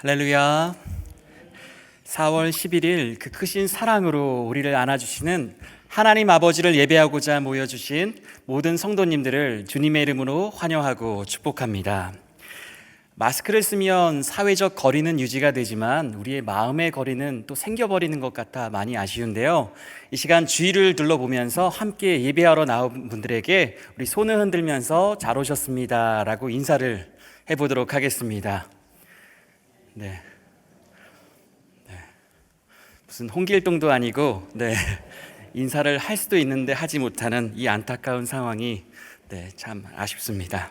할렐루야. 4월 11일 그 크신 사랑으로 우리를 안아주시는 하나님 아버지를 예배하고자 모여주신 모든 성도님들을 주님의 이름으로 환영하고 축복합니다. 마스크를 쓰면 사회적 거리는 유지가 되지만 우리의 마음의 거리는 또 생겨버리는 것 같아 많이 아쉬운데요. 이 시간 주위를 둘러보면서 함께 예배하러 나온 분들에게 우리 손을 흔들면서 잘 오셨습니다 라고 인사를 해보도록 하겠습니다. 네. 무슨 홍길동도 아니고 인사를 할 수도 있는데 하지 못하는 이 안타까운 상황이 참 아쉽습니다.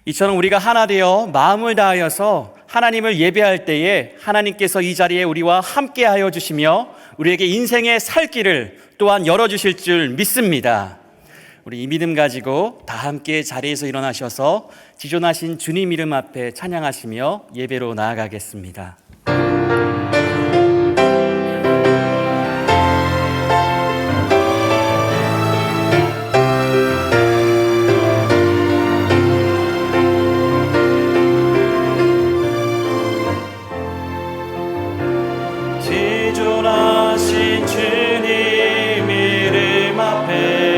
이처럼 우리가 하나 되어 마음을 다하여서 하나님을 예배할 때에 하나님께서 이 자리에 우리와 함께 하여 주시며 우리에게 인생의 살 길을 또한 열어주실 줄 믿습니다. 우리 이 믿음 가지고 다 함께 자리에서 일어나셔서 지존하신 주님 이름 앞에 찬양하시며 예배로 나아가겠습니다. 지존하신 주님 이름 앞에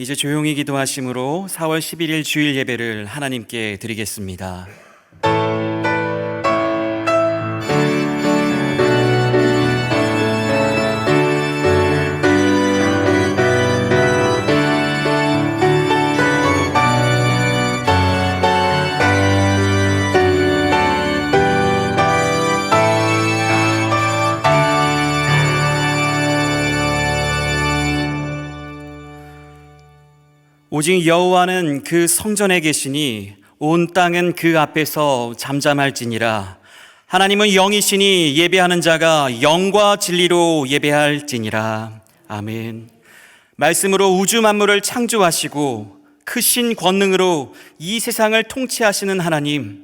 이제 조용히 기도하심으로 4월 11일 주일 예배를 하나님께 드리겠습니다. 오직 여호와는 그 성전에 계시니 온 땅은 그 앞에서 잠잠할지니라. 하나님은 영이시니 예배하는 자가 영과 진리로 예배할지니라. 아멘. 말씀으로 우주 만물을 창조하시고 크신 권능으로 이 세상을 통치하시는 하나님,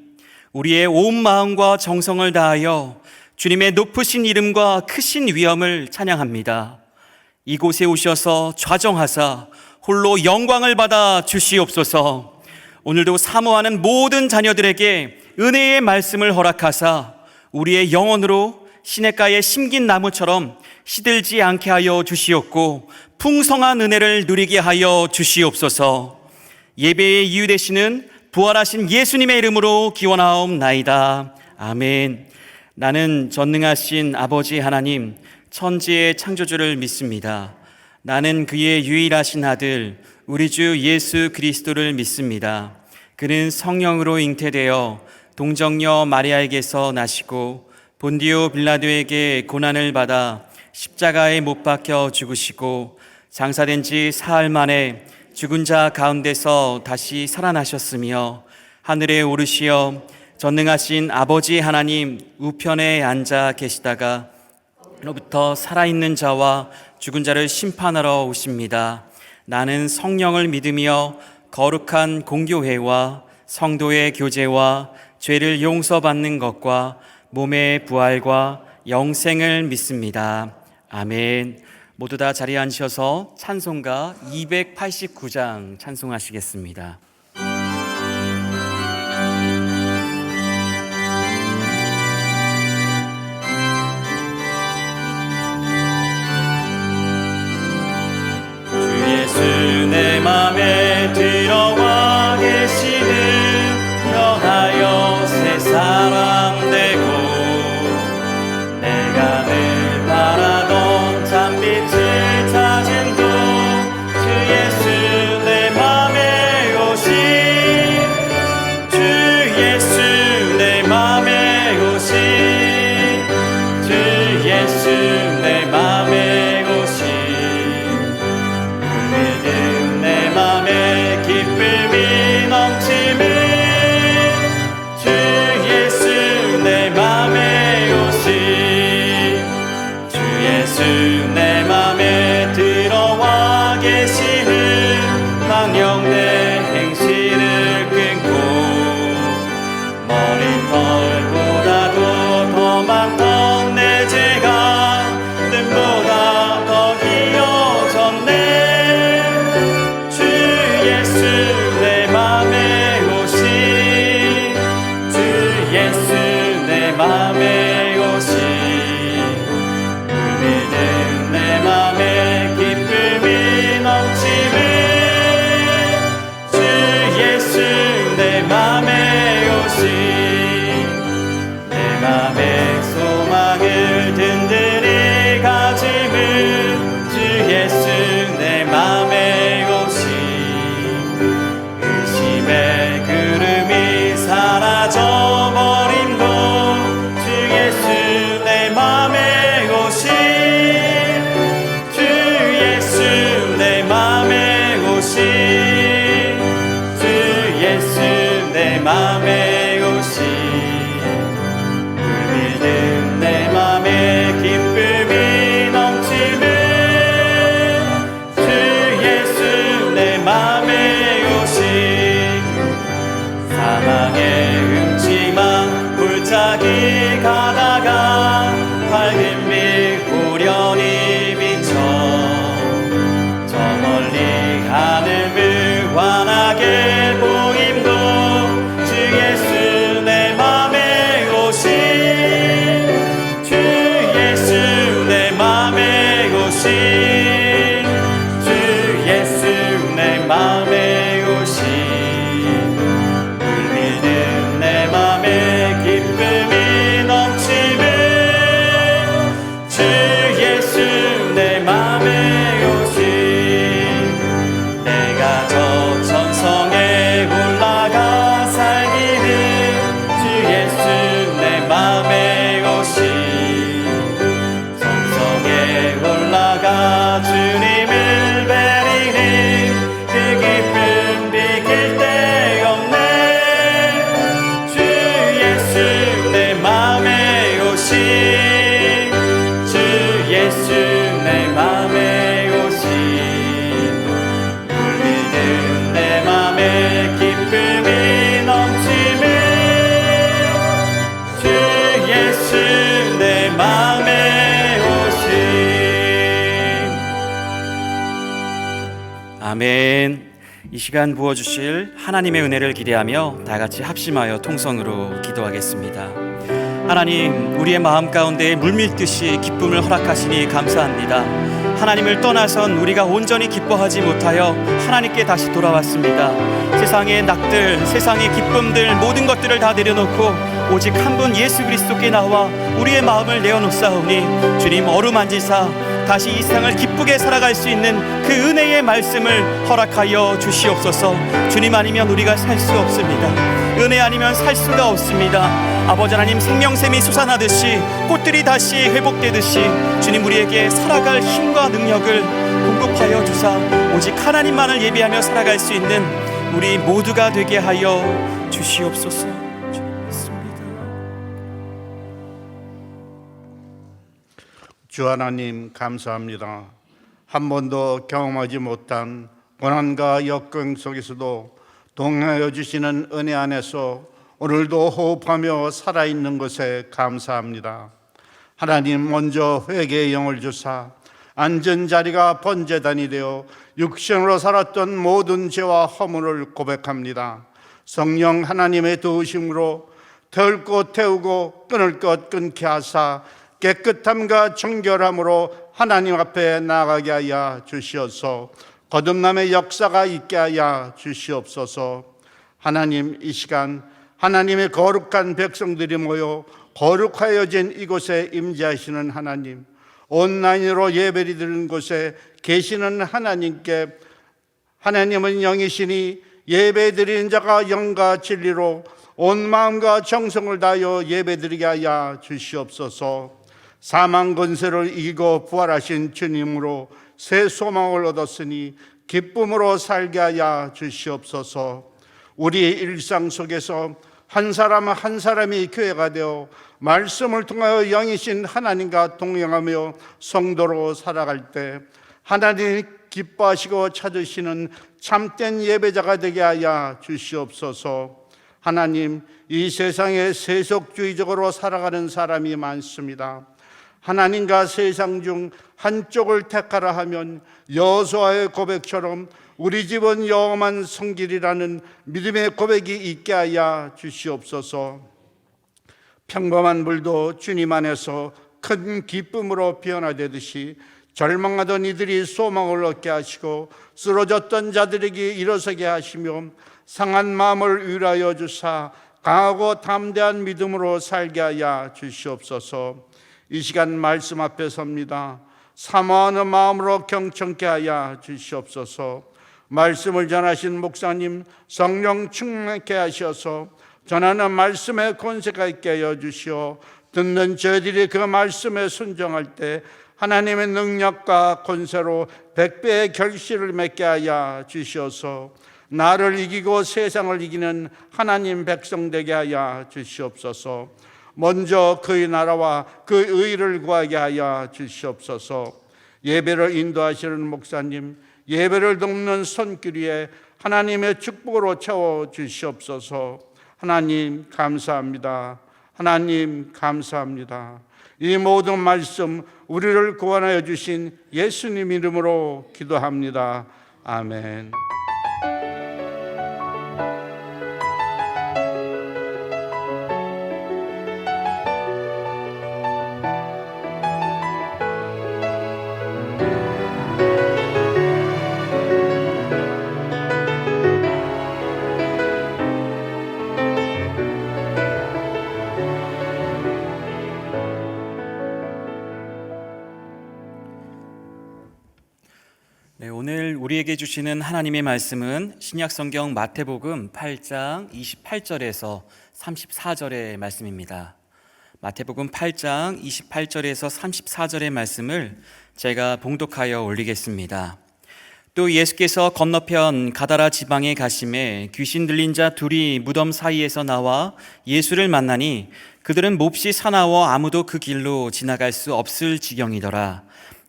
우리의 온 마음과 정성을 다하여 주님의 높으신 이름과 크신 위엄을 찬양합니다. 이곳에 오셔서 좌정하사 홀로 영광을 받아 주시옵소서. 오늘도 사모하는 모든 자녀들에게 은혜의 말씀을 허락하사 우리의 영혼으로 시냇가에 심긴 나무처럼 시들지 않게 하여 주시옵고 풍성한 은혜를 누리게 하여 주시옵소서. 예배의 이유 되시는 부활하신 예수님의 이름으로 기원하옵나이다. 아멘. 나는 전능하신 아버지 하나님, 천지의 창조주를 믿습니다. 나는 그의 유일하신 아들 우리 주 예수 그리스도를 믿습니다. 그는 성령으로 잉태되어 동정녀 마리아에게서 나시고 본디오 빌라도에게 고난을 받아 십자가에 못 박혀 죽으시고 장사된 지 사흘 만에 죽은 자 가운데서 다시 살아나셨으며 하늘에 오르시어 전능하신 아버지 하나님 우편에 앉아 계시다가 로부터 살아있는 자와 죽은 자를 심판하러 오십니다. 나는 성령을 믿으며 거룩한 공교회와 성도의 교제와 죄를 용서받는 것과 몸의 부활과 영생을 믿습니다. 아멘. 모두 다 자리에 앉으셔서 찬송가 289장 찬송하시겠습니다. 내 맘에 들어와 계시는 영하여 새 사람 되고 내가 늘 바라던 참빛을 찾은 곳 아멘. 이 시간 부어주실 하나님의 은혜를 기대하며 다 같이 합심하여 통성으로 기도하겠습니다. 하나님, 우리의 마음 가운데 물밀듯이 기쁨을 허락하시니 감사합니다. 하나님을 떠나선 우리가 온전히 기뻐하지 못하여 하나님께 다시 돌아왔습니다. 세상의 낙들, 세상의 기쁨들, 모든 것들을 다 내려놓고 오직 한 분 예수 그리스도께 나와 우리의 마음을 내어놓사오니 주님 어루만지사 다시 이 세상을 기쁘게 살아갈 수 있는 그 은혜의 말씀을 허락하여 주시옵소서. 주님 아니면 우리가 살 수 없습니다. 은혜 아니면 살 수가 없습니다. 아버지 하나님, 생명샘이 솟아나듯이 꽃들이 다시 회복되듯이 주님 우리에게 살아갈 힘과 능력을 공급하여 주사 오직 하나님만을 예비하며 살아갈 수 있는 우리 모두가 되게 하여 주시옵소서. 주님 믿습니다. 주 하나님 감사합니다. 한 번도 경험하지 못한 고난과 역경 속에서도 동행하여 주시는 은혜 안에서 오늘도 호흡하며 살아있는 것에 감사합니다. 하나님, 먼저 회개의 영을 주사 앉은 자리가 번제단이 되어 육신으로 살았던 모든 죄와 허물을 고백합니다. 성령 하나님의 도우심으로 태울 것 태우고 끊을 것 끊게 하사 깨끗함과 정결함으로 하나님 앞에 나아가게 하여 주시옵소서. 거듭남의 역사가 있게 하여 주시옵소서. 하나님, 이 시간 하나님의 거룩한 백성들이 모여 거룩하여진 이곳에 임재하시는 하나님, 온라인으로 예배를 드리는 곳에 계시는 하나님께, 하나님은 영이시니 예배드리는 자가 영과 진리로 온 마음과 정성을 다하여 예배드리게 하여 주시옵소서. 사망 권세를 이기고 부활하신 주님으로 새 소망을 얻었으니 기쁨으로 살게 하여 주시옵소서. 우리의 일상 속에서 한 사람 한 사람이 교회가 되어 말씀을 통하여 영이신 하나님과 동행하며 성도로 살아갈 때 하나님이 기뻐하시고 찾으시는 참된 예배자가 되게 하여 주시옵소서. 하나님, 이 세상에 세속주의적으로 살아가는 사람이 많습니다. 하나님과 세상 중 한쪽을 택하라 하면 여호수아의 고백처럼 우리 집은 여호와만 섬기리라는 믿음의 고백이 있게 하여 주시옵소서. 평범한 물도 주님 안에서 큰 기쁨으로 변화되듯이 절망하던 이들이 소망을 얻게 하시고 쓰러졌던 자들에게 일어서게 하시며 상한 마음을 위로하여 주사 강하고 담대한 믿음으로 살게 하여 주시옵소서. 이 시간 말씀 앞에 섭니다. 사모하는 마음으로 경청케 하여 주시옵소서. 말씀을 전하신 목사님 성령 충만케 하셔서 전하는 말씀에 권세가 있게 하여 주시오. 듣는 저희들이 그 말씀에 순종할 때 하나님의 능력과 권세로 100배의 결실을 맺게 하여 주시옵소서. 나를 이기고 세상을 이기는 하나님 백성 되게 하여 주시옵소서. 먼저 그의 나라와 그 의를 구하게 하여 주시옵소서. 예배를 인도하시는 목사님, 예배를 돕는 손길 위에 하나님의 축복으로 채워 주시옵소서. 하나님 감사합니다. 하나님 감사합니다. 이 모든 말씀 우리를 구원하여 주신 예수님 이름으로 기도합니다. 아멘. 오늘 우리에게 주시는 하나님의 말씀은 신약성경 마태복음 8장 28절에서 34절의 말씀입니다. 마태복음 8장 28절에서 34절의 말씀을 제가 봉독하여 올리겠습니다. 또 예수께서 건너편 가다라 지방에 가심에 귀신 들린 자 둘이 무덤 사이에서 나와 예수를 만나니 그들은 몹시 사나워 아무도 그 길로 지나갈 수 없을 지경이더라.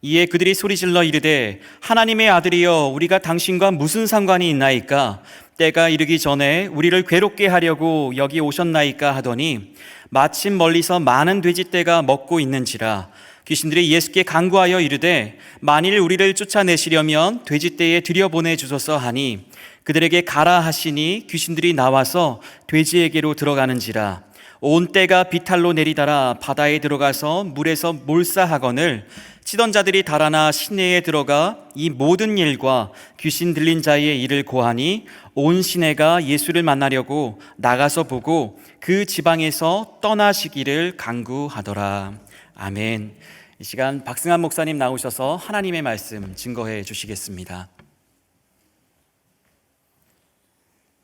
이에 그들이 소리질러 이르되 하나님의 아들이여 우리가 당신과 무슨 상관이 있나이까? 때가 이르기 전에 우리를 괴롭게 하려고 여기 오셨나이까 하더니 마침 멀리서 많은 돼지떼가 먹고 있는지라 귀신들이 예수께 간구하여 이르되 만일 우리를 쫓아내시려면 돼지떼에 들여보내 주소서 하니 그들에게 가라 하시니 귀신들이 나와서 돼지에게로 들어가는지라 온 떼가 비탈로 내리달아 바다에 들어가서 물에서 몰사하거늘 치던 자들이 달아나 시내에 들어가 이 모든 일과 귀신 들린 자의 일을 고하니 온 시내가 예수를 만나려고 나가서 보고 그 지방에서 떠나시기를 간구하더라. 아멘. 이 시간 박승환 목사님 나오셔서 하나님의 말씀 증거해 주시겠습니다.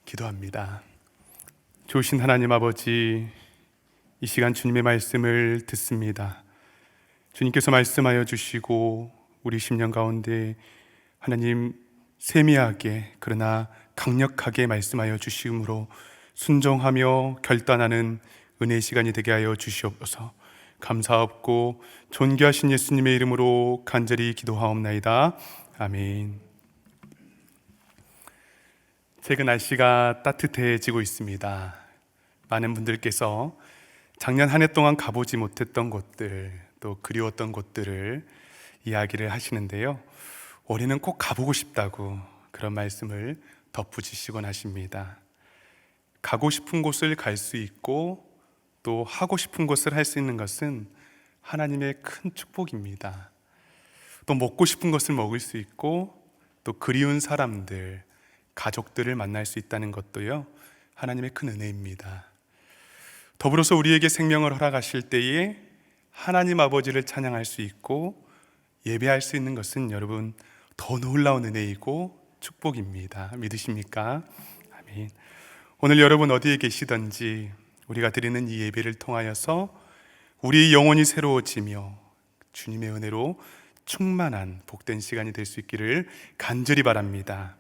기도합니다. 좋으신 하나님 아버지, 이 시간 주님의 말씀을 듣습니다. 주님께서 말씀하여 주시고 우리 심령 가운데 하나님 세미하게 그러나 강력하게 말씀하여 주심으로 순종하며 결단하는 은혜의 시간이 되게 하여 주시옵소서. 감사하옵고 존귀하신 예수님의 이름으로 간절히 기도하옵나이다. 아멘. 최근 날씨가 따뜻해지고 있습니다. 많은 분들께서 작년 한 해 동안 가보지 못했던 곳들, 또 그리웠던 곳들을 이야기를 하시는데요. 올해는 꼭 가보고 싶다고 그런 말씀을 덧붙이시곤 하십니다. 가고 싶은 곳을 갈 수 있고 또 하고 싶은 것을 할 수 있는 것은 하나님의 큰 축복입니다. 또 먹고 싶은 것을 먹을 수 있고 또 그리운 사람들, 가족들을 만날 수 있다는 것도요, 하나님의 큰 은혜입니다. 더불어서 우리에게 생명을 허락하실 때에 하나님 아버지를 찬양할 수 있고 예배할 수 있는 것은 여러분 더 놀라운 은혜이고 축복입니다. 믿으십니까? 아멘. 오늘 여러분 어디에 계시든지 우리가 드리는 이 예배를 통하여서 우리의 영혼이 새로워지며 주님의 은혜로 충만한 복된 시간이 될 수 있기를 간절히 바랍니다.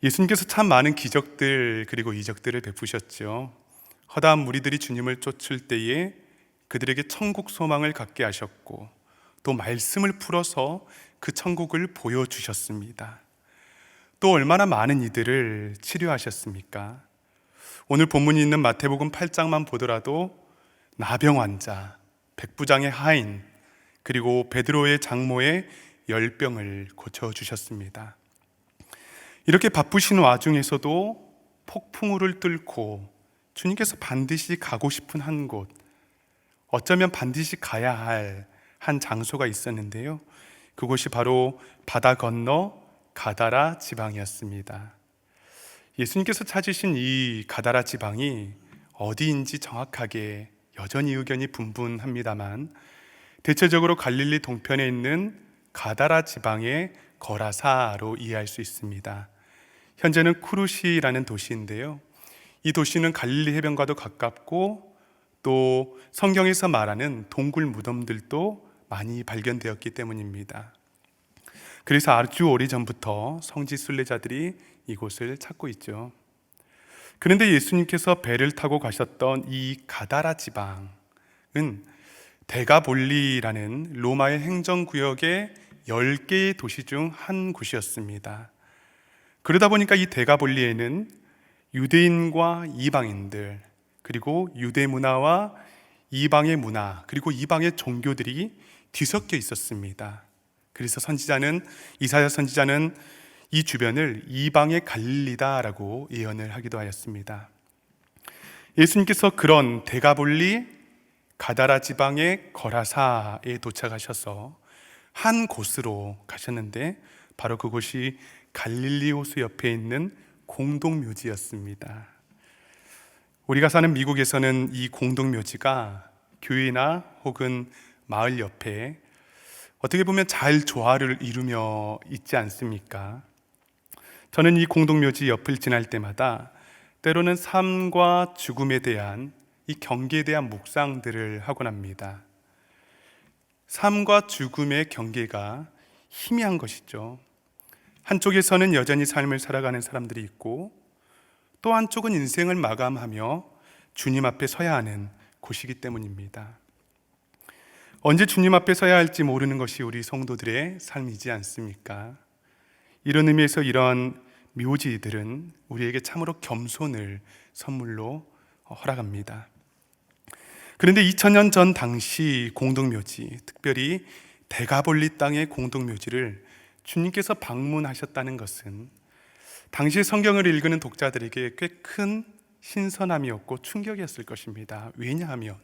예수님께서 참 많은 기적들 그리고 이적들을 베푸셨죠. 허다한 무리들이 주님을 쫓을 때에 그들에게 천국 소망을 갖게 하셨고 또 말씀을 풀어서 그 천국을 보여주셨습니다. 또 얼마나 많은 이들을 치료하셨습니까? 오늘 본문이 있는 마태복음 8장만 보더라도 나병 환자, 백부장의 하인, 그리고 베드로의 장모의 열병을 고쳐주셨습니다. 이렇게 바쁘신 와중에서도 폭풍우를 뚫고 주님께서 반드시 가고 싶은 한 곳, 어쩌면 반드시 가야 할 한 장소가 있었는데요. 그곳이 바로 바다 건너 가다라 지방이었습니다. 예수님께서 찾으신 이 가다라 지방이 어디인지 정확하게 여전히 의견이 분분합니다만 대체적으로 갈릴리 동편에 있는 가다라 지방의 거라사로 이해할 수 있습니다. 현재는 쿠루시라는 도시인데요. 이 도시는 갈릴리 해변과도 가깝고 또 성경에서 말하는 동굴 무덤들도 많이 발견되었기 때문입니다. 그래서 아주 오래전부터 성지 순례자들이 이곳을 찾고 있죠. 그런데 예수님께서 배를 타고 가셨던 이 가다라 지방은 데가볼리라는 로마의 행정구역의 10개의 도시 중 한 곳이었습니다. 그러다 보니까 이 데가볼리에는 유대인과 이방인들, 그리고 유대 문화와 이방의 문화, 그리고 이방의 종교들이 뒤섞여 있었습니다. 그래서 이사야 선지자는 이 주변을 이방의 갈릴리다라고 예언을 하기도 하였습니다. 예수님께서 그런 데가볼리 가다라 지방의 거라사에 도착하셔서 한 곳으로 가셨는데 바로 그곳이 갈릴리 호수 옆에 있는 공동묘지였습니다. 우리가 사는 미국에서는 이 공동묘지가 교회나 혹은 마을 옆에 어떻게 보면 잘 조화를 이루며 있지 않습니까? 저는 이 공동묘지 옆을 지날 때마다 때로는 삶과 죽음에 대한 이 경계에 대한 묵상들을 하곤 합니다. 삶과 죽음의 경계가 희미한 것이죠. 한쪽에서는 여전히 삶을 살아가는 사람들이 있고 또 한쪽은 인생을 마감하며 주님 앞에 서야 하는 곳이기 때문입니다. 언제 주님 앞에 서야 할지 모르는 것이 우리 성도들의 삶이지 않습니까? 이런 의미에서 이런 묘지들은 우리에게 참으로 겸손을 선물로 허락합니다. 그런데 2000년 전 당시 공동묘지, 특별히 대가볼리 땅의 공동묘지를 주님께서 방문하셨다는 것은 당시 성경을 읽는 독자들에게 꽤 큰 신선함이었고 충격이었을 것입니다. 왜냐하면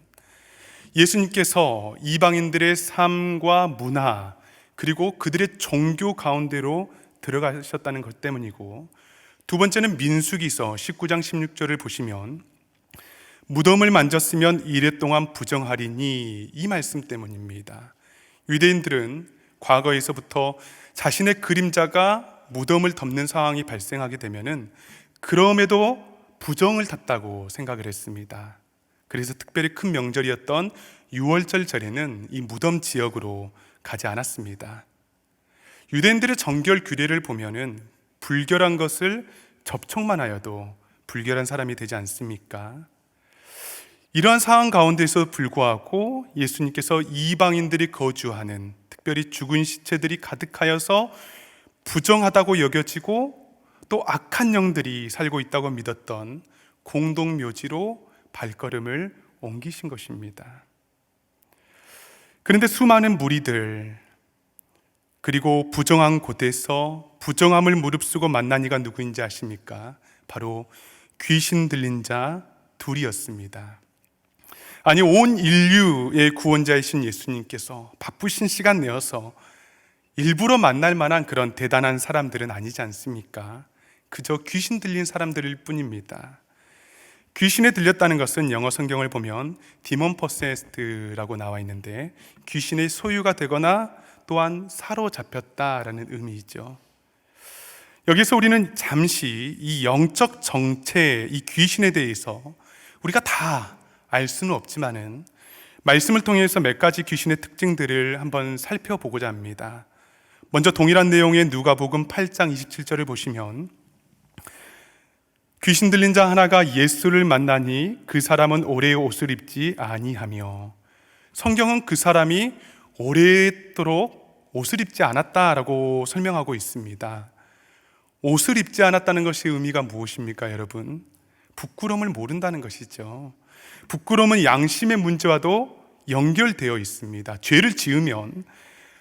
예수님께서 이방인들의 삶과 문화 그리고 그들의 종교 가운데로 들어가셨다는 것 때문이고, 두 번째는 민수기서 19장 16절을 보시면 무덤을 만졌으면 이래 동안 부정하리니, 이 말씀 때문입니다. 유대인들은 과거에서부터 자신의 그림자가 무덤을 덮는 상황이 발생하게 되면은 그럼에도 부정을 탔다고 생각을 했습니다. 그래서 특별히 큰 명절이었던 유월절 절에는 이 무덤 지역으로 가지 않았습니다. 유대인들의 정결 규례를 보면은 불결한 것을 접촉만 하여도 불결한 사람이 되지 않습니까? 이러한 상황 가운데서 불구하고 예수님께서 이방인들이 거주하는, 특별히 죽은 시체들이 가득하여서 부정하다고 여겨지고 또 악한 영들이 살고 있다고 믿었던 공동묘지로 발걸음을 옮기신 것입니다. 그런데 수많은 무리들, 그리고 부정한 곳에서 부정함을 무릅쓰고 만난 이가 누구인지 아십니까? 바로 귀신 들린 자 둘이었습니다. 아니, 온 인류의 구원자이신 예수님께서 바쁘신 시간 내어서 일부러 만날 만한 그런 대단한 사람들은 아니지 않습니까? 그저 귀신 들린 사람들일 뿐입니다. 귀신에 들렸다는 것은 영어 성경을 보면 디몬 포세스드라고 나와 있는데, 귀신의 소유가 되거나 또한 사로잡혔다라는 의미이죠. 여기서 우리는 잠시 이 영적 정체, 이 귀신에 대해서 우리가 다 알 수는 없지만은 말씀을 통해서 몇 가지 귀신의 특징들을 한번 살펴보고자 합니다. 먼저 동일한 내용의 누가복음 8장 27절을 보시면, 귀신 들린 자 하나가 예수를 만나니 그 사람은 오래 옷을 입지 아니하며, 성경은 그 사람이 오래도록 옷을 입지 않았다라고 설명하고 있습니다. 옷을 입지 않았다는 것의 의미가 무엇입니까, 여러분? 부끄러움을 모른다는 것이죠. 부끄러움은 양심의 문제와도 연결되어 있습니다. 죄를 지으면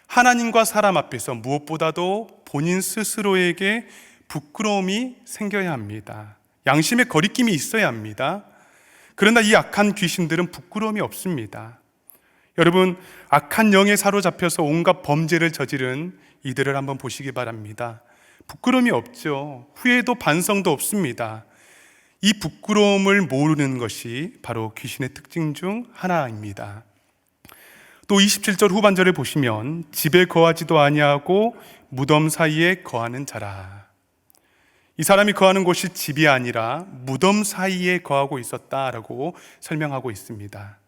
하나님과 사람 앞에서 무엇보다도 본인 스스로에게 부끄러움이 생겨야 합니다. 양심의 거리낌이 있어야 합니다. 그러나 이 악한 귀신들은 부끄러움이 없습니다. 여러분, 악한 영에 사로잡혀서 온갖 범죄를 저지른 이들을 한번 보시기 바랍니다. 부끄러움이 없죠. 후회도 반성도 없습니다. 이 부끄러움을 모르는 것이 바로 귀신의 특징 중 하나입니다. 또 27절 후반절을 보시면 집에 거하지도 아니하고 무덤 사이에 거하는 자라. 이 사람이 거하는 곳이 집이 아니라 무덤 사이에 거하고 있었다라고 설명하고 있습니다.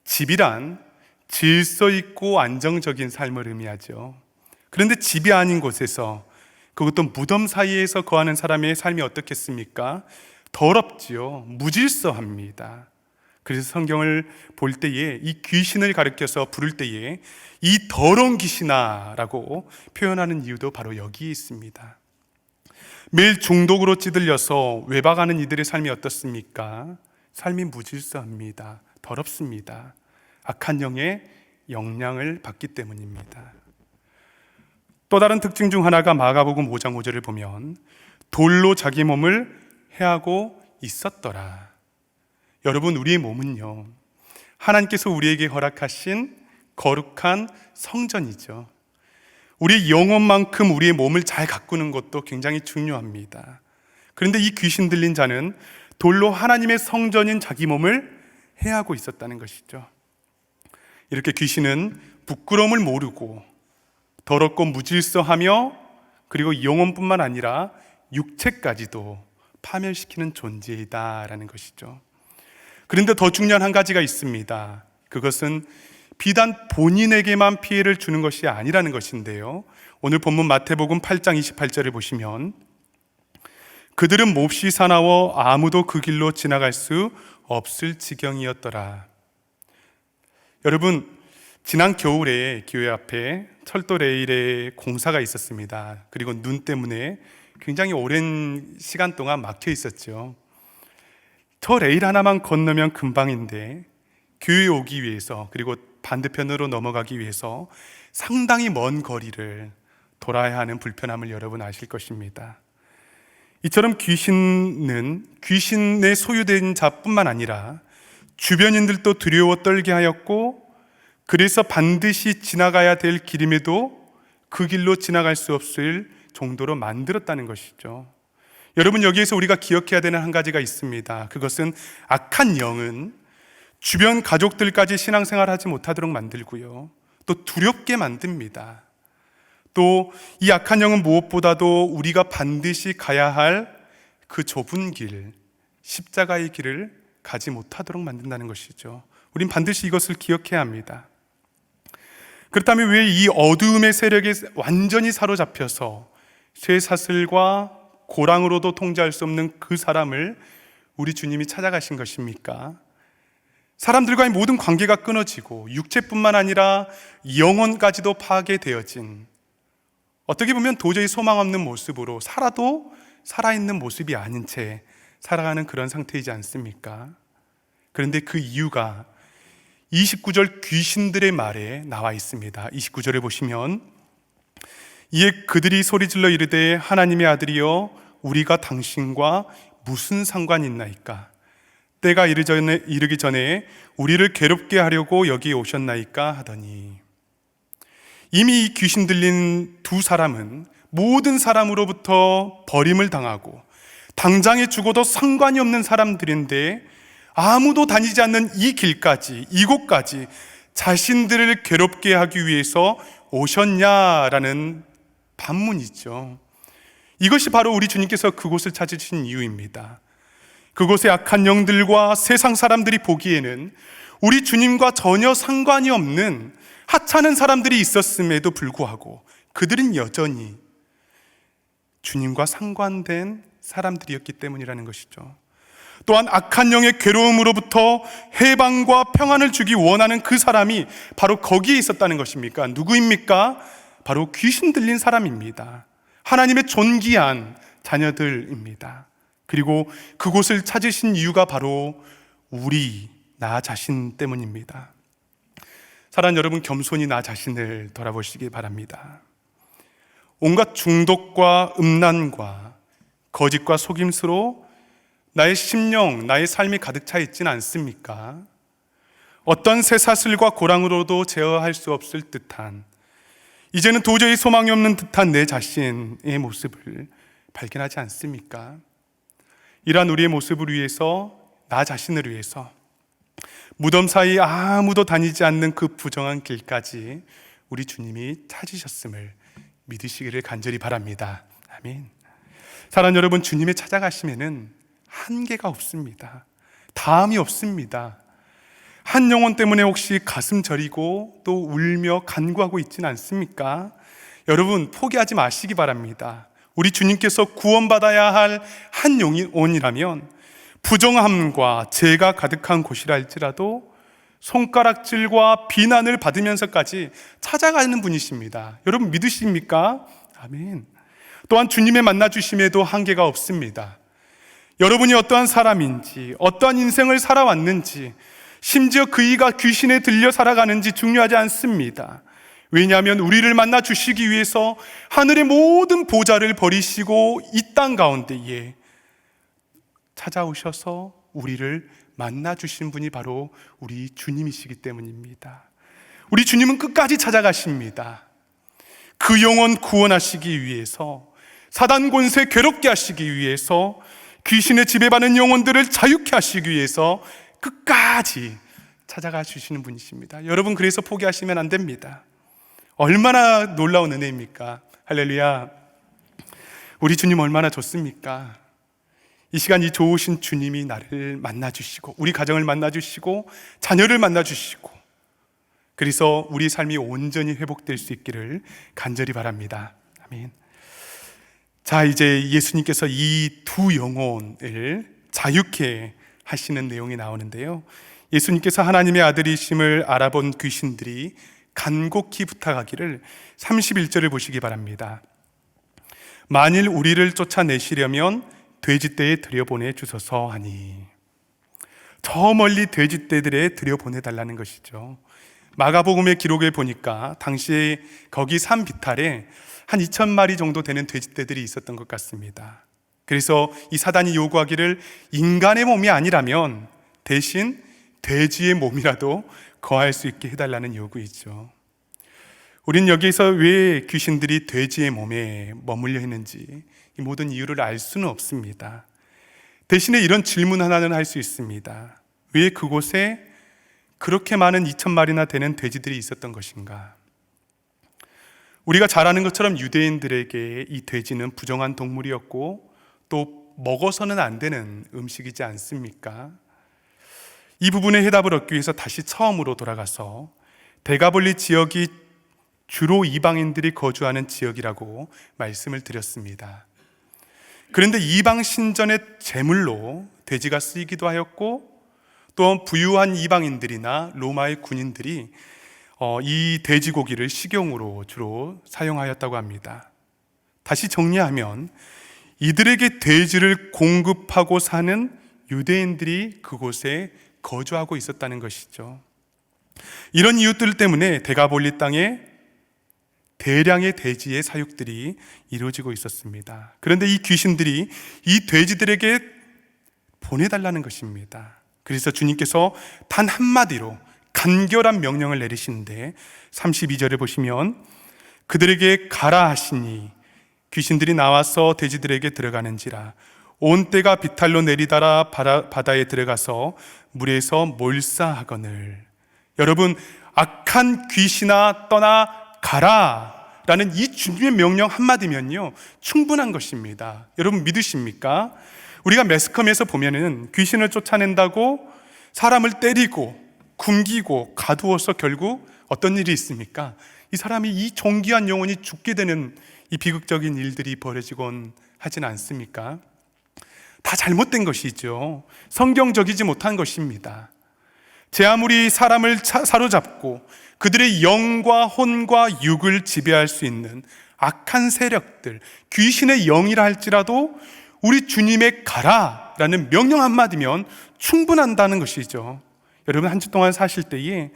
집이란 질서 있고 안정적인 삶을 의미하죠. 그런데 집이 아닌 곳에서, 그것도 무덤 사이에서 거하는 사람의 삶이 어떻겠습니까? 더럽지요. 무질서합니다. 그래서 성경을 볼 때에 이 귀신을 가리켜서 부를 때에 이 더러운 귀신아라고 표현하는 이유도 바로 여기에 있습니다. 매일 중독으로 찌들려서 외박하는 이들의 삶이 어떻습니까? 삶이 무질서합니다. 더럽습니다. 악한 영의 영향을 받기 때문입니다. 또 다른 특징 중 하나가 마가복음 5장 5절을 보면 돌로 자기 몸을 해하고 있었더라. 여러분, 우리의 몸은요, 하나님께서 우리에게 허락하신 거룩한 성전이죠. 우리의 영혼만큼 우리의 몸을 잘 가꾸는 것도 굉장히 중요합니다. 그런데 이 귀신 들린 자는 돌로 하나님의 성전인 자기 몸을 해하고 있었다는 것이죠. 이렇게 귀신은 부끄러움을 모르고 더럽고 무질서하며, 그리고 영혼뿐만 아니라 육체까지도 파멸시키는 존재이다라는 것이죠. 그런데 더 중요한 한 가지가 있습니다. 그것은 비단 본인에게만 피해를 주는 것이 아니라는 것인데요, 오늘 본문 마태복음 8장 28절을 보시면 그들은 몹시 사나워 아무도 그 길로 지나갈 수 없을 지경이었더라. 여러분, 지난 겨울에 교회 앞에 철도 레일에 공사가 있었습니다. 그리고 눈 때문에 굉장히 오랜 시간 동안 막혀 있었죠. 저 레일 하나만 건너면 금방인데 교회에 오기 위해서, 그리고 반대편으로 넘어가기 위해서 상당히 먼 거리를 돌아야 하는 불편함을 여러분 아실 것입니다. 이처럼 귀신의 소유된 자뿐만 아니라 주변인들도 두려워 떨게 하였고, 그래서 반드시 지나가야 될 길임에도 그 길로 지나갈 수 없을 정도로 만들었다는 것이죠. 여러분, 여기에서 우리가 기억해야 되는 한 가지가 있습니다. 그것은 악한 영은 주변 가족들까지 신앙생활 하지 못하도록 만들고요, 또 두렵게 만듭니다. 또 이 악한 영은 무엇보다도 우리가 반드시 가야 할 그 좁은 길, 십자가의 길을 가지 못하도록 만든다는 것이죠. 우린 반드시 이것을 기억해야 합니다. 그렇다면 왜 이 어두움의 세력에 완전히 사로잡혀서 쇠사슬과 고랑으로도 통제할 수 없는 그 사람을 우리 주님이 찾아가신 것입니까? 사람들과의 모든 관계가 끊어지고 육체뿐만 아니라 영혼까지도 파괴되어진, 어떻게 보면 도저히 소망 없는 모습으로 살아도 살아있는 모습이 아닌 채 살아가는 그런 상태이지 않습니까? 그런데 그 이유가 29절 귀신들의 말에 나와 있습니다. 29절에 보시면, 이에 그들이 소리질러 이르되 하나님의 아들이여 우리가 당신과 무슨 상관이 있나이까? 때가 이르기 전에 우리를 괴롭게 하려고 여기 오셨나이까? 하더니, 이미 이 귀신 들린 두 사람은 모든 사람으로부터 버림을 당하고 당장에 죽어도 상관이 없는 사람들인데 아무도 다니지 않는 이 길까지, 이곳까지 자신들을 괴롭게 하기 위해서 오셨냐라는 반문이죠. 이것이 바로 우리 주님께서 그곳을 찾으신 이유입니다. 그곳의 악한 영들과 세상 사람들이 보기에는 우리 주님과 전혀 상관이 없는 하찮은 사람들이 있었음에도 불구하고 그들은 여전히 주님과 상관된 사람들이었기 때문이라는 것이죠. 또한 악한 영의 괴로움으로부터 해방과 평안을 주기 원하는 그 사람이 바로 거기에 있었다는 것입니까? 누구입니까? 바로 귀신 들린 사람입니다. 하나님의 존귀한 자녀들입니다. 그리고 그곳을 찾으신 이유가 바로 나 자신 때문입니다. 사랑하는 여러분, 겸손히 나 자신을 돌아보시기 바랍니다. 온갖 중독과 음란과 거짓과 속임수로 나의 심령, 나의 삶이 가득 차 있지는 않습니까? 어떤 쇠사슬과 고랑으로도 제어할 수 없을 듯한, 이제는 도저히 소망이 없는 듯한 내 자신의 모습을 발견하지 않습니까? 이러한 우리의 모습을 위해서, 나 자신을 위해서 무덤 사이 아무도 다니지 않는 그 부정한 길까지 우리 주님이 찾으셨음을 믿으시기를 간절히 바랍니다. 아멘. 사랑하는 여러분, 주님의 찾아가심에는 한계가 없습니다. 다함이 없습니다. 한 영혼 때문에 혹시 가슴 저리고 또 울며 간구하고 있지는 않습니까? 여러분, 포기하지 마시기 바랍니다. 우리 주님께서 구원받아야 할 한 영혼이라면 부정함과 죄가 가득한 곳이라 할지라도 손가락질과 비난을 받으면서까지 찾아가는 분이십니다. 여러분, 믿으십니까? 아멘. 또한 주님의 만나주심에도 한계가 없습니다. 여러분이 어떠한 사람인지, 어떠한 인생을 살아왔는지, 심지어 그이가 귀신에 들려 살아가는지 중요하지 않습니다. 왜냐하면 우리를 만나 주시기 위해서 하늘의 모든 보좌를 버리시고 이 땅 가운데에 찾아오셔서 우리를 만나 주신 분이 바로 우리 주님이시기 때문입니다. 우리 주님은 끝까지 찾아가십니다. 그 영혼 구원하시기 위해서, 사단 권세 괴롭게 하시기 위해서, 귀신의 지배받는 영혼들을 자유케 하시기 위해서 끝까지 찾아가 주시는 분이십니다. 여러분, 그래서 포기하시면 안 됩니다. 얼마나 놀라운 은혜입니까? 할렐루야. 우리 주님 얼마나 좋습니까? 이 시간 이 좋으신 주님이 나를 만나주시고, 우리 가정을 만나주시고, 자녀를 만나주시고, 그래서 우리 삶이 온전히 회복될 수 있기를 간절히 바랍니다. 아멘. 자, 이제 예수님께서 이 두 영혼을 자유케 하시는 내용이 나오는데요, 예수님께서 하나님의 아들이심을 알아본 귀신들이 간곡히 부탁하기를 31절을 보시기 바랍니다. 만일 우리를 쫓아내시려면 돼지떼에 들여보내 주소서 하니, 저 멀리 돼지떼들에 들여보내달라는 것이죠. 마가복음의 기록을 보니까 당시에 거기 산 비탈에 한 2,000마리 정도 되는 돼지떼들이 있었던 것 같습니다. 그래서 이 사단이 요구하기를 인간의 몸이 아니라면 대신 돼지의 몸이라도 거할 수 있게 해달라는 요구이죠. 우린 여기서 왜 귀신들이 돼지의 몸에 머물려 있는지 이 모든 이유를 알 수는 없습니다. 대신에 이런 질문 하나는 할 수 있습니다. 왜 그곳에 그렇게 많은 2,000마리나 되는 돼지들이 있었던 것인가? 우리가 잘 아는 것처럼 유대인들에게 이 돼지는 부정한 동물이었고 또 먹어서는 안 되는 음식이지 않습니까? 이 부분의 해답을 얻기 위해서 다시 처음으로 돌아가서 데가볼리 지역이 주로 이방인들이 거주하는 지역이라고 말씀을 드렸습니다. 그런데 이방 신전의 제물로 돼지가 쓰이기도 하였고 또 부유한 이방인들이나 로마의 군인들이 이 돼지고기를 식용으로 주로 사용하였다고 합니다. 다시 정리하면 이들에게 돼지를 공급하고 사는 유대인들이 그곳에 거주하고 있었다는 것이죠. 이런 이유들 때문에 데가볼리 땅에 대량의 돼지의 사육들이 이루어지고 있었습니다. 그런데 이 귀신들이 이 돼지들에게 보내달라는 것입니다. 그래서 주님께서 단 한마디로 간결한 명령을 내리시는데 32절에 보시면 그들에게 가라 하시니 귀신들이 나와서 돼지들에게 들어가는지라 온 떼가 비탈로 내리다라 바다에 들어가서 물에서 몰사하거늘. 여러분, 악한 귀신아 떠나 가라 라는 이 주님의 명령 한마디면요 충분한 것입니다. 여러분 믿으십니까? 우리가 매스컴에서 보면은 귀신을 쫓아낸다고 사람을 때리고 굶기고 가두어서 결국 어떤 일이 있습니까? 이 사람이 이 존귀한 영혼이 죽게 되는 이 비극적인 일들이 벌어지곤 하진 않습니까? 다 잘못된 것이죠. 성경적이지 못한 것입니다. 제 아무리 사람을 사로잡고 그들의 영과 혼과 육을 지배할 수 있는 악한 세력들, 귀신의 영이라 할지라도 우리 주님의 가라 라는 명령 한마디면 충분한다는 것이죠. 여러분 한 주 동안 사실 때에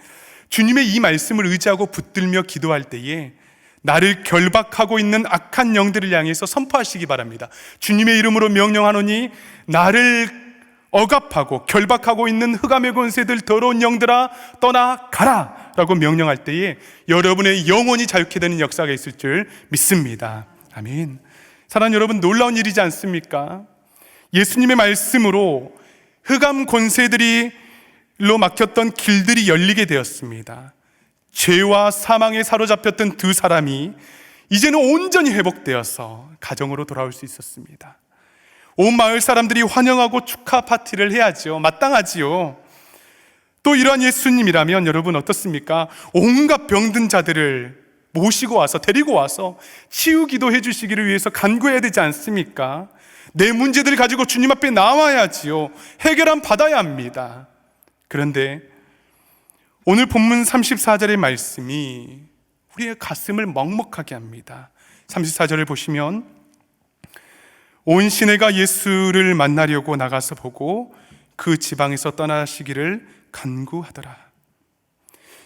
주님의 이 말씀을 의지하고 붙들며 기도할 때에 나를 결박하고 있는 악한 영들을 향해서 선포하시기 바랍니다. 주님의 이름으로 명령하노니 나를 억압하고 결박하고 있는 흑암의 권세들 더러운 영들아 떠나가라 라고 명령할 때에 여러분의 영혼이 자유케 되는 역사가 있을 줄 믿습니다. 아멘. 사랑하는 여러분, 놀라운 일이지 않습니까? 예수님의 말씀으로 흑암 권세들로 막혔던 길들이 열리게 되었습니다. 죄와 사망에 사로잡혔던 두 사람이 이제는 온전히 회복되어서 가정으로 돌아올 수 있었습니다. 온 마을 사람들이 환영하고 축하 파티를 해야죠. 마땅하지요. 또 이러한 예수님이라면 여러분 어떻습니까? 온갖 병든 자들을 모시고 와서 데리고 와서 치유기도 해주시기를 위해서 간구해야 되지 않습니까? 내 문제들 가지고 주님 앞에 나와야지요. 해결함 받아야 합니다. 그런데 오늘 본문 34절의 말씀이 우리의 가슴을 먹먹하게 합니다. 34절을 보시면 온 시내가 예수를 만나려고 나가서 보고 그 지방에서 떠나시기를 간구하더라.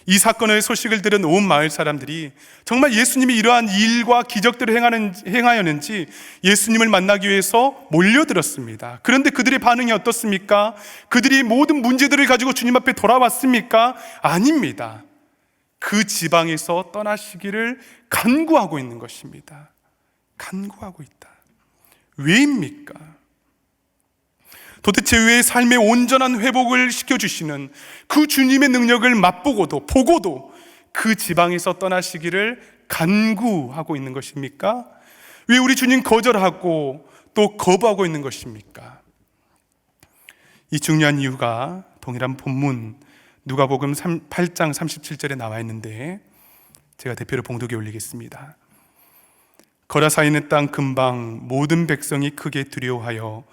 이 사건의 소식을 들은 온 마을 사람들이 정말 예수님이 이러한 일과 기적들을 행하였는지 예수님을 만나기 위해서 몰려들었습니다. 그런데 그들의 반응이 어떻습니까? 그들이 모든 문제들을 가지고 주님 앞에 돌아왔습니까? 아닙니다. 그 지방에서 떠나시기를 간구하고 있는 것입니다. 간구하고 있다. 왜입니까? 도대체 왜 삶의 온전한 회복을 시켜주시는 그 주님의 능력을 맛보고도 보고도 그 지방에서 떠나시기를 간구하고 있는 것입니까? 왜 우리 주님 거절하고 또 거부하고 있는 것입니까? 이 중요한 이유가 동일한 본문 누가복음 8장 37절에 나와 있는데 제가 대표로 봉독에 올리겠습니다. 거라사 있는 땅 근방 모든 백성이 크게 두려워하여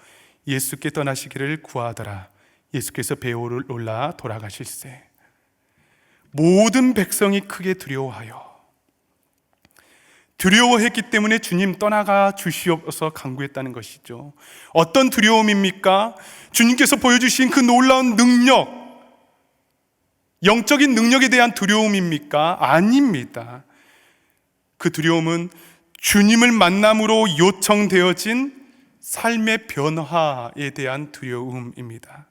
예수께 떠나시기를 구하더라. 예수께서 배에 올라 돌아가실세. 모든 백성이 크게 두려워하여. 두려워했기 때문에 주님 떠나가 주시옵소서 간구했다는 것이죠. 어떤 두려움입니까? 주님께서 보여주신 그 놀라운 능력, 영적인 능력에 대한 두려움입니까? 아닙니다. 그 두려움은 주님을 만남으로 요청되어진 삶의 변화에 대한 두려움입니다.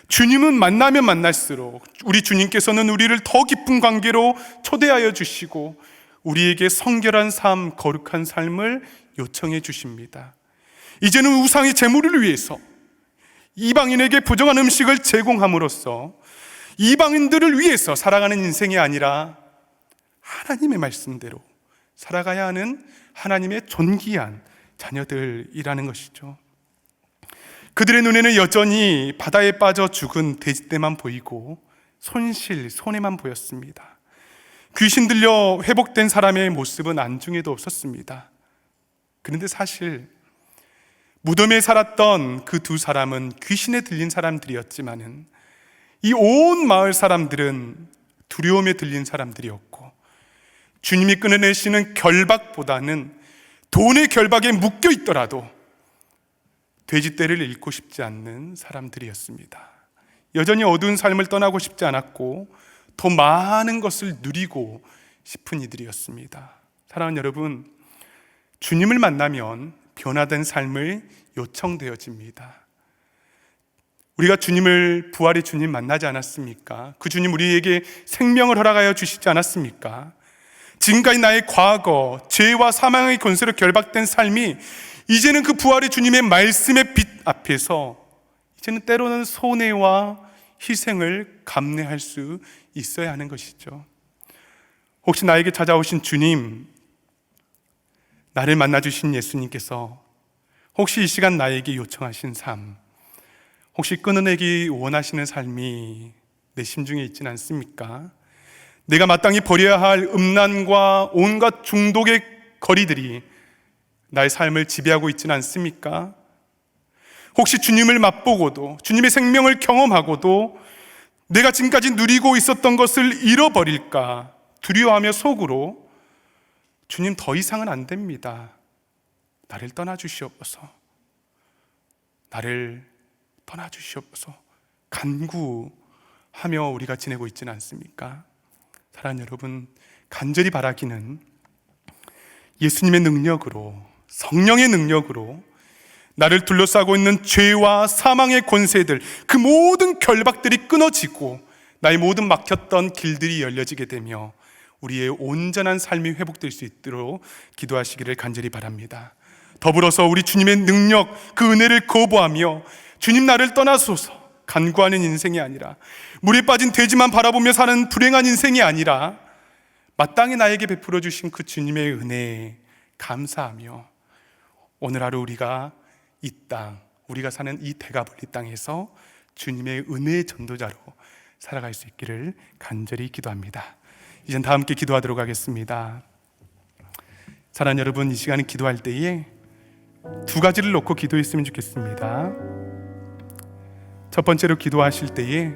주님은 만나면 만날수록 우리 주님께서는 우리를 더 깊은 관계로 초대하여 주시고 우리에게 성결한 삶, 거룩한 삶을 요청해 주십니다. 이제는 우상의 제물을 위해서 이방인에게 부정한 음식을 제공함으로써 이방인들을 위해서 살아가는 인생이 아니라 하나님의 말씀대로 살아가야 하는 하나님의 존귀한 자녀들이라는 것이죠. 그들의 눈에는 여전히 바다에 빠져 죽은 돼지떼만 보이고 손해만 보였습니다. 귀신 들려 회복된 사람의 모습은 안중에도 없었습니다. 그런데 사실 무덤에 살았던 그 두 사람은 귀신에 들린 사람들이었지만은 이 온 마을 사람들은 두려움에 들린 사람들이었고, 주님이 끊어내시는 결박보다는 돈의 결박에 묶여 있더라도 돼지떼를 잃고 싶지 않는 사람들이었습니다. 여전히 어두운 삶을 떠나고 싶지 않았고 더 많은 것을 누리고 싶은 이들이었습니다. 사랑하는 여러분, 주님을 만나면 변화된 삶을 요청되어집니다. 우리가 주님을, 부활의 주님 만나지 않았습니까? 그 주님 우리에게 생명을 허락하여 주시지 않았습니까? 지금까지 나의 과거, 죄와 사망의 권세로 결박된 삶이 이제는 그 부활의 주님의 말씀의 빛 앞에서 이제는 때로는 손해와 희생을 감내할 수 있어야 하는 것이죠. 혹시 나에게 찾아오신 주님, 나를 만나주신 예수님께서 혹시 이 시간 나에게 요청하신 삶, 혹시 끊어내기 원하시는 삶이 내 심중에 있지는 않습니까? 내가 마땅히 버려야 할 음란과 온갖 중독의 거리들이 나의 삶을 지배하고 있지는 않습니까? 혹시 주님을 맛보고도, 주님의 생명을 경험하고도 내가 지금까지 누리고 있었던 것을 잃어버릴까 두려워하며 속으로 주님 더 이상은 안 됩니다, 나를 떠나주시옵소서, 나를 떠나주시옵소서 간구하며 우리가 지내고 있지는 않습니까? 사랑하는 여러분, 간절히 바라기는 예수님의 능력으로, 성령의 능력으로 나를 둘러싸고 있는 죄와 사망의 권세들, 그 모든 결박들이 끊어지고 나의 모든 막혔던 길들이 열려지게 되며 우리의 온전한 삶이 회복될 수 있도록 기도하시기를 간절히 바랍니다. 더불어서 우리 주님의 능력, 그 은혜를 거부하며 주님 나를 떠나소서 간구하는 인생이 아니라, 물에 빠진 돼지만 바라보며 사는 불행한 인생이 아니라 마땅히 나에게 베풀어 주신 그 주님의 은혜에 감사하며 오늘 하루 우리가 이 땅, 우리가 사는 이 대가벌리 땅에서 주님의 은혜의 전도자로 살아갈 수 있기를 간절히 기도합니다. 이젠 다 함께 기도하도록 하겠습니다. 사랑하는 여러분, 이 시간에 기도할 때에 두 가지를 놓고 기도했으면 좋겠습니다. 첫 번째로 기도하실 때에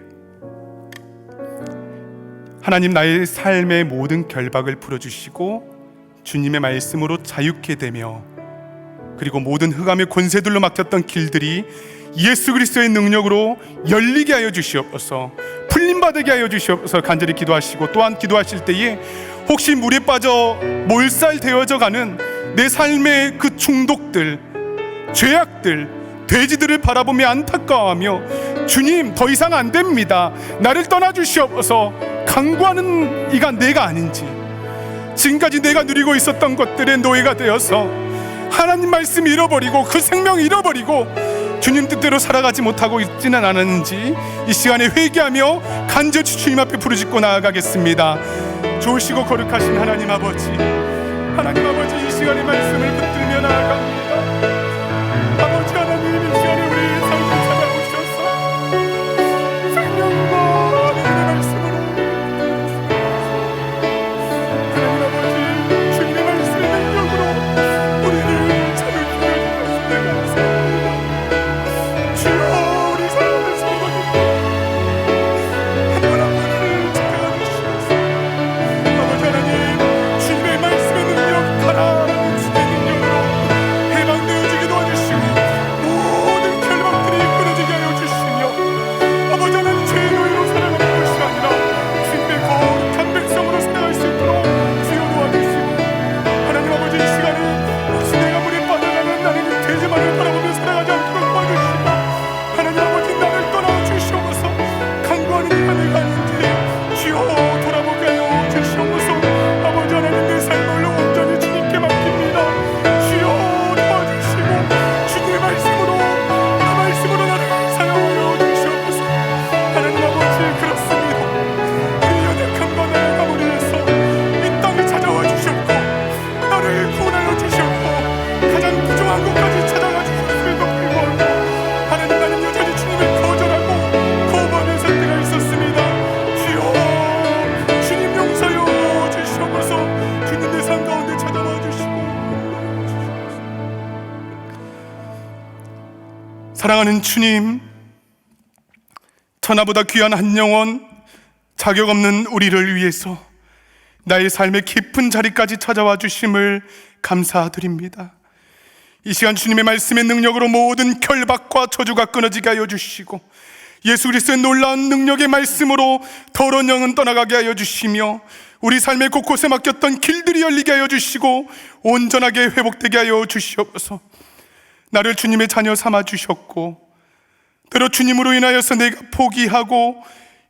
하나님, 나의 삶의 모든 결박을 풀어주시고 주님의 말씀으로 자유케 되며, 그리고 모든 흑암의 권세들로 막혔던 길들이 예수 그리스도의 능력으로 열리게 하여 주시옵소서, 풀림받게 하여 주시옵소서 간절히 기도하시고, 또한 기도하실 때에 혹시 물에 빠져 몰살되어져 가는 내 삶의 그 중독들, 죄악들, 돼지들을 바라보며 안타까워하며 주님 더 이상 안 됩니다, 나를 떠나주시옵소서 간구하는 이가 내가 아닌지, 지금까지 내가 누리고 있었던 것들의 노예가 되어서 하나님 말씀 잃어버리고 그 생명 잃어버리고 주님 뜻대로 살아가지 못하고 있지는 않았는지 이 시간에 회개하며 간절히 주님 앞에 부르짖고 나아가겠습니다. 좋으시고 거룩하신 하나님 아버지, 하나님 아버지, 이 시간에 말씀을 붙들며 나아갑니다. 아버지 하나님, 이 시간에 우리의 삶을 찾아오셔서 생명과 하나님의 말씀으로 하나님 아버지, 주님의 말씀의 능력으로 우리를 자유케 하시니 감사합니다. 주여, 우리 삶을 선거하고 한 분 한 분을 지켜주시옵소서. 아버지 하나님, 주님의 말씀의 능력 하나 사랑하는 주님, 천하보다 귀한 한 영혼, 자격 없는 우리를 위해서 나의 삶의 깊은 자리까지 찾아와 주심을 감사드립니다. 이 시간 주님의 말씀의 능력으로 모든 결박과 저주가 끊어지게 하여 주시고, 예수 그리스도의 놀라운 능력의 말씀으로 더러운 영은 떠나가게 하여 주시며, 우리 삶의 곳곳에 막혔던 길들이 열리게 하여 주시고 온전하게 회복되게 하여 주시옵소서. 나를 주님의 자녀 삼아 주셨고, 때로 주님으로 인하여서 내가 포기하고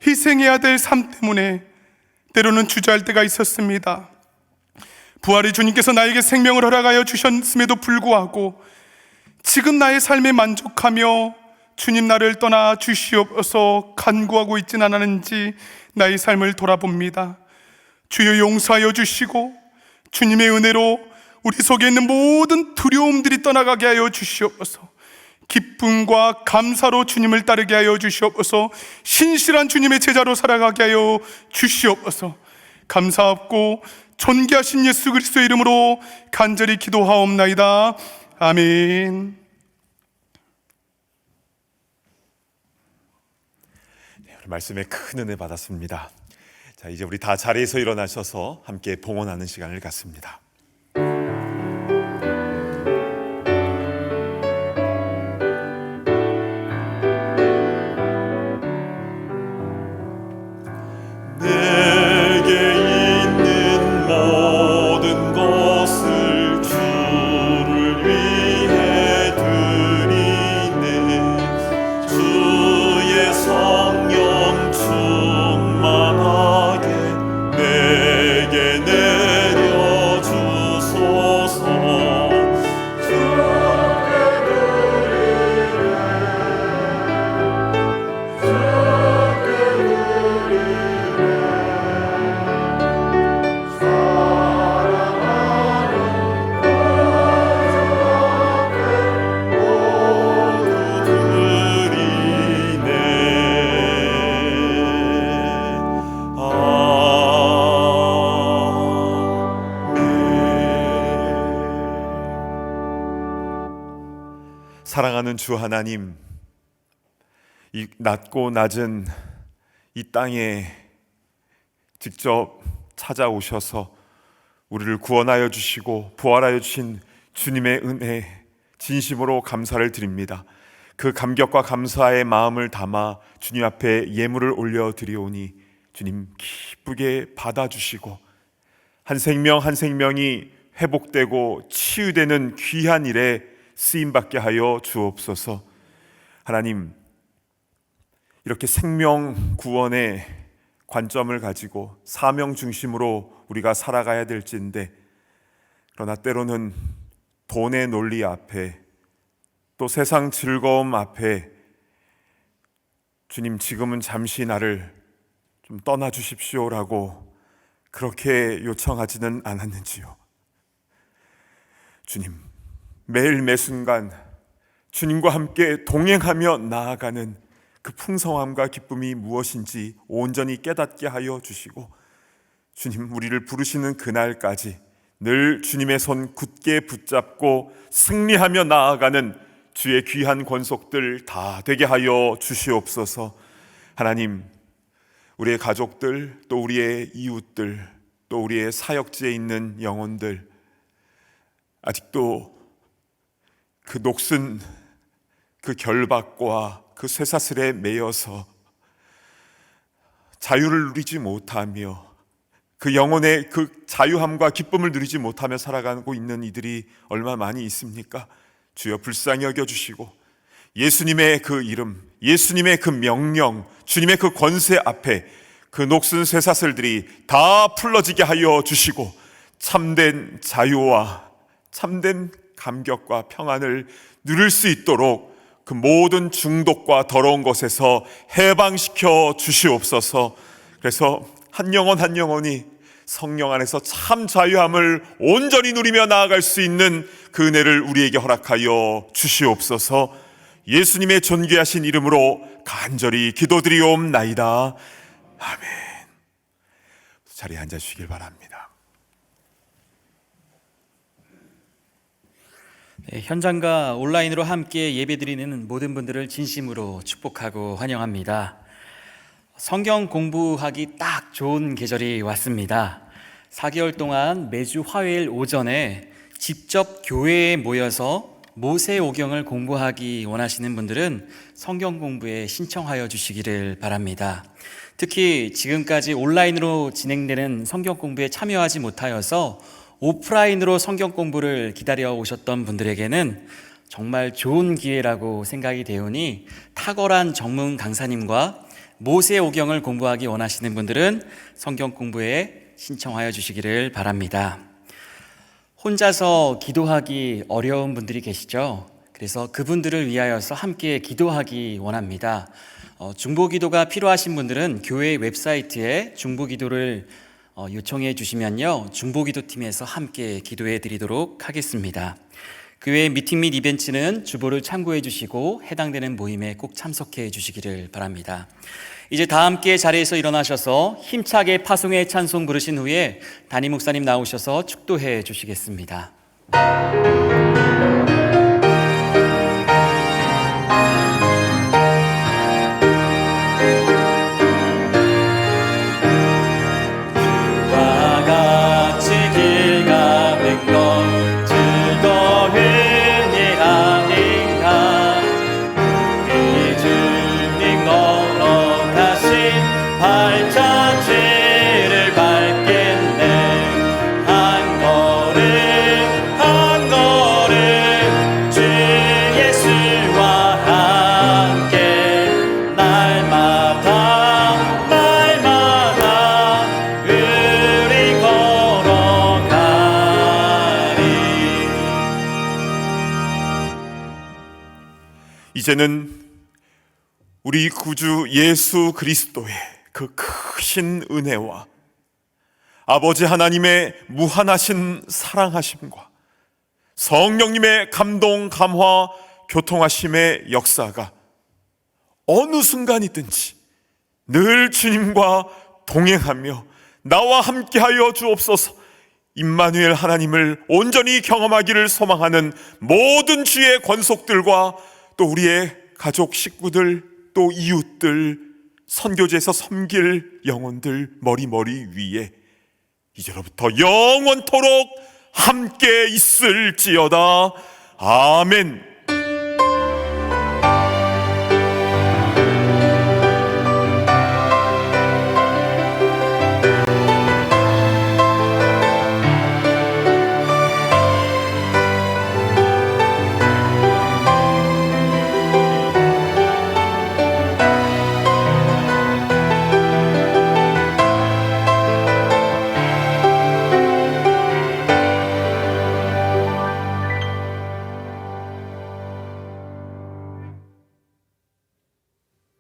희생해야 될 삶 때문에 때로는 주저할 때가 있었습니다. 부활의 주님께서 나에게 생명을 허락하여 주셨음에도 불구하고 지금 나의 삶에 만족하며 주님 나를 떠나 주시옵소서 간구하고 있진 않았는지 나의 삶을 돌아봅니다. 주여 용서하여 주시고 주님의 은혜로 우리 속에 있는 모든 두려움들이 떠나가게 하여 주시옵소서. 기쁨과 감사로 주님을 따르게 하여 주시옵소서. 신실한 주님의 제자로 살아가게 하여 주시옵소서. 감사하고 존귀하신 예수 그리스도의 이름으로 간절히 기도하옵나이다. 아멘. 말씀에 큰 은혜 받았습니다. 자, 이제 우리 다 자리에서 일어나셔서 함께 봉헌하는 시간을 갖습니다. 내게 있는 모든 것을 주를 위해 드리네. 주의 성령 충만하게 내게 내려 주소서. 사랑하는 주 하나님, 이 낮고 낮은 이 땅에 직접 찾아오셔서 우리를 구원하여 주시고 부활하여 주신 주님의 은혜 진심으로 감사를 드립니다. 그 감격과 감사의 마음을 담아 주님 앞에 예물을 올려드리오니 주님 기쁘게 받아주시고 한 생명 한 생명이 회복되고 치유되는 귀한 일에 쓰임받게 하여 주옵소서. 하나님, 이렇게 생명 구원의 관점을 가지고 사명 중심으로 우리가 살아가야 될진데, 그러나 때로는 돈의 논리 앞에 또 세상 즐거움 앞에 주님 지금은 잠시 나를 좀 떠나 주십시오라고 그렇게 요청하지는 않았는지요. 주님, 매일 매순간 주님과 함께 동행하며 나아가는 그 풍성함과 기쁨이 무엇인지 온전히 깨닫게 하여 주시고, 주님 우리를 부르시는 그날까지 늘 주님의 손 굳게 붙잡고 승리하며 나아가는 주의 귀한 권속들 다 되게 하여 주시옵소서. 하나님, 우리의 가족들, 또 우리의 이웃들, 또 우리의 사역지에 있는 영혼들, 아직도 그 녹슨 그 결박과 그 쇠사슬에 매여서 자유를 누리지 못하며 그 영혼의 그 자유함과 기쁨을 누리지 못하며 살아가고 있는 이들이 얼마나 많이 있습니까? 주여 불쌍히 여겨주시고 예수님의 그 이름, 예수님의 그 명령, 주님의 그 권세 앞에 그 녹슨 쇠사슬들이 다 풀러지게 하여 주시고 참된 자유와 참된 감격과 평안을 누릴 수 있도록 그 모든 중독과 더러운 것에서 해방시켜 주시옵소서. 그래서 한 영혼 한 영혼이 성령 안에서 참 자유함을 온전히 누리며 나아갈 수 있는 그 은혜를 우리에게 허락하여 주시옵소서. 예수님의 존귀하신 이름으로 간절히 기도드리옵나이다. 아멘. 자리에 앉아주시길 바랍니다. 현장과 온라인으로 함께 예배드리는 모든 분들을 진심으로 축복하고 환영합니다. 성경 공부하기 딱 좋은 계절이 왔습니다. 4개월 동안 매주 화요일 오전에 직접 교회에 모여서 모세오경을 공부하기 원하시는 분들은 성경 공부에 신청하여 주시기를 바랍니다. 특히 지금까지 온라인으로 진행되는 성경 공부에 참여하지 못하여서 오프라인으로 성경 공부를 기다려 오셨던 분들에게는 정말 좋은 기회라고 생각이 되오니 탁월한 전문 강사님과 모세오경을 공부하기 원하시는 분들은 성경 공부에 신청하여 주시기를 바랍니다. 혼자서 기도하기 어려운 분들이 계시죠? 그래서 그분들을 위하여서 함께 기도하기 원합니다. 중보기도가 필요하신 분들은 교회 웹사이트에 중보기도를 요청해 주시면요, 중보기도팀에서 함께 기도해 드리도록 하겠습니다. 교회 미팅 및 이벤트는 주보를 참고해 주시고 해당되는 모임에 꼭 참석해 주시기를 바랍니다. 이제 다 함께 자리에서 일어나셔서 힘차게 파송의 찬송 부르신 후에 담임 목사님 나오셔서 축도해 주시겠습니다. 이제는 우리 구주 예수 그리스도의 그 크신 은혜와 아버지 하나님의 무한하신 사랑하심과 성령님의 감동, 감화, 교통하심의 역사가 어느 순간이든지 늘 주님과 동행하며 나와 함께하여 주옵소서. 임마누엘 하나님을 온전히 경험하기를 소망하는 모든 주의 권속들과 또 우리의 가족, 식구들, 또 이웃들, 선교제에서 섬길 영혼들 머리 위에 이제로부터 영원토록 함께 있을지어다. 아멘.